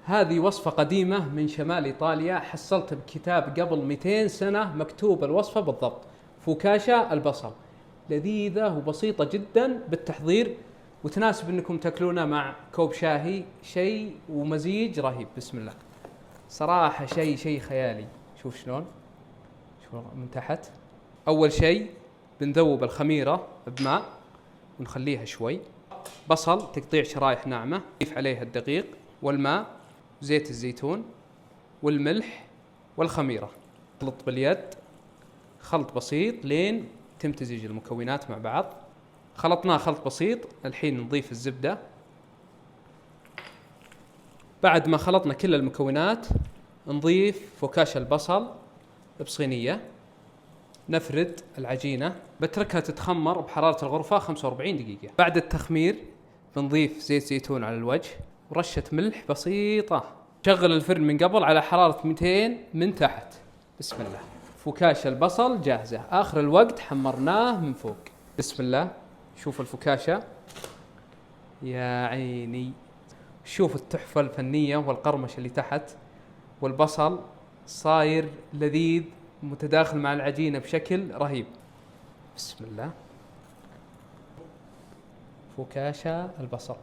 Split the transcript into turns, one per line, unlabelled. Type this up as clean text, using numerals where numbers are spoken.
هذه وصفة قديمة من شمال إيطاليا، حصلت بكتاب قبل 200 سنة مكتوب الوصفة بالضبط. فوكاشا البصل، لذيذة وبسيطة جدا بالتحضير، وتناسب انكم تاكلونها مع كوب شاهي، شيء ومزيج رهيب. بسم الله. صراحة شيء خيالي. شوف شلون من تحت. اول شيء بنذوب الخميرة بماء ونخليها شوي. بصل تقطيع شرايح ناعمة، نضيف عليها الدقيق والماء، زيت الزيتون والملح والخميرة. خلط باليد، خلط بسيط لين تمتزج المكونات مع بعض. خلطناه خلط بسيط. الحين نضيف الزبدة. بعد ما خلطنا كل المكونات نضيف فوكاشا البصل بصينية، نفرد العجينة، بتركها تتخمر بحرارة الغرفة 45 دقيقة. بعد التخمير بنضيف زيت زيتون على الوجه ورشة ملح بسيطة. شغل الفرن من قبل على حرارة 200 من تحت. بسم الله. فوكاشا البصل جاهزة، آخر الوقت حمرناه من فوق. بسم الله. شوف الفوكاشا يا عيني، شوف التحفة الفنية والقرمشة اللي تحت، والبصل صاير لذيذ متداخل مع العجينة بشكل رهيب. بسم الله. فوكاشا البصل.